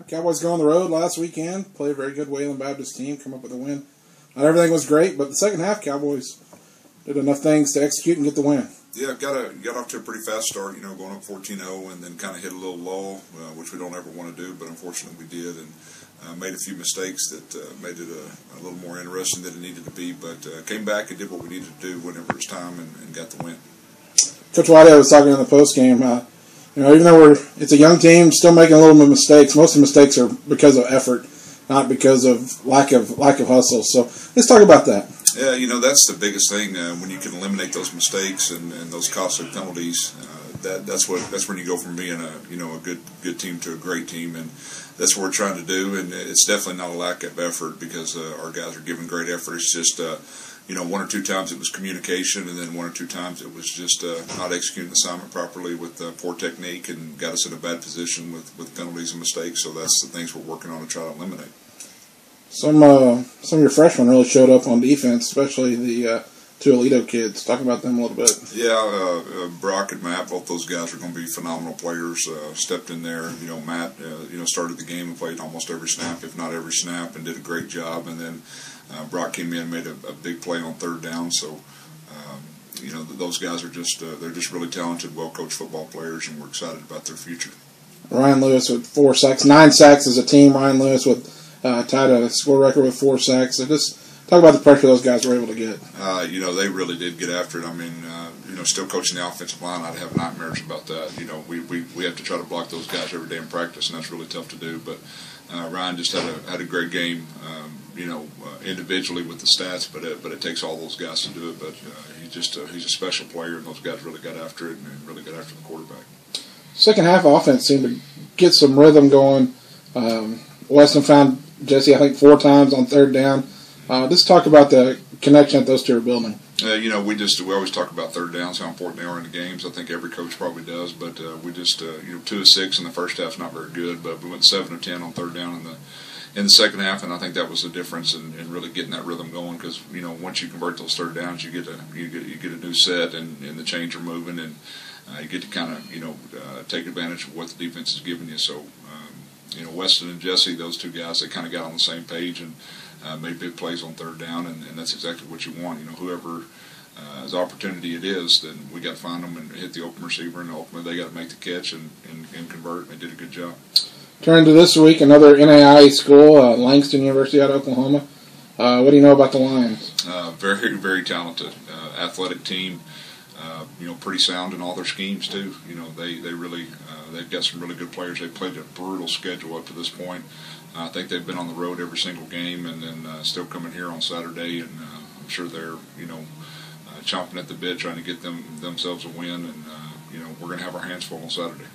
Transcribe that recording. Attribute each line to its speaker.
Speaker 1: Cowboys go on the road last weekend, play a very good Wayland Baptist team, come up with a win. Not everything was great, but the second half, Cowboys did enough things to execute and get the win.
Speaker 2: Yeah, got off to a pretty fast start, going up 14-0, and then kind of hit a little lull, which we don't ever want to do, but unfortunately we did, and made a few mistakes that made it a little more interesting than it needed to be, but came back and did what we needed to do whenever it was time and got the win.
Speaker 1: Coach Whitehead was talking in the post game. Even though it's a young team, still making a little bit of mistakes. Most of the mistakes are because of effort, not because of lack of hustle. So let's talk about that.
Speaker 2: Yeah, that's the biggest thing when you can eliminate those mistakes and those costly penalties. That's when you go from being a good team to a great team, and that's what we're trying to do. And it's definitely not a lack of effort because our guys are giving great effort. It's just one or two times it was communication, and then one or two times it was just not executing the assignment properly with poor technique, and got us in a bad position with penalties and mistakes. So that's the things we're working on to try to eliminate.
Speaker 1: Some of your freshmen really showed up on defense, especially the two Alito kids. Talk about them a little bit.
Speaker 2: Yeah, Brock and Matt, both those guys are going to be phenomenal players. Stepped in there. Matt, started the game and played almost every snap, if not every snap, and did a great job. And then Brock came in and made a big play on third down. So, those guys are they're just really talented, well-coached football players, and we're excited about their future.
Speaker 1: Ryan Lewis with 4 sacks, 9 sacks as a team. Ryan Lewis with tied a score record with 4 sacks. So just talk about the pressure those guys were able to get.
Speaker 2: They really did get after it. I mean, still coaching the offensive line, I'd have nightmares about that. We have to try to block those guys every day in practice, and that's really tough to do. But Ryan just had a great game, individually with the stats, but it takes all those guys to do it. But he's a special player, and those guys really got after it and really got after the quarterback.
Speaker 1: Second half offense seemed to get some rhythm going. Weston found Jesse, I think, 4 times on third down. Just talk about the connection that those two are building.
Speaker 2: We always talk about third downs, how important they are in the games. I think every coach probably does, but we 2 of 6 in the first half is not very good, but we went 7 of 10 on third down in the second half, and I think that was the difference in really getting that rhythm going. Because once you convert those third downs, you get a new set, and the chains are moving, and you get to kind of take advantage of what the defense is giving you. So Weston and Jesse, those two guys, they kind of got on the same page and made big plays on third down, and that's exactly what you want. Whoever his opportunity it is, then we got to find them and hit the open receiver, and ultimately they got to make the catch and convert. And they did a good job.
Speaker 1: Turning to this week, another NAIA school, Langston University out of Oklahoma. What do you know about the Lions?
Speaker 2: Very, very talented, athletic team. Pretty sound in all their schemes too. They really they've got some really good players. They've played a brutal schedule up to this point. I think they've been on the road every single game, and then still coming here on Saturday. And I'm sure they're chomping at the bit trying to get themselves a win. And we're going to have our hands full on Saturday.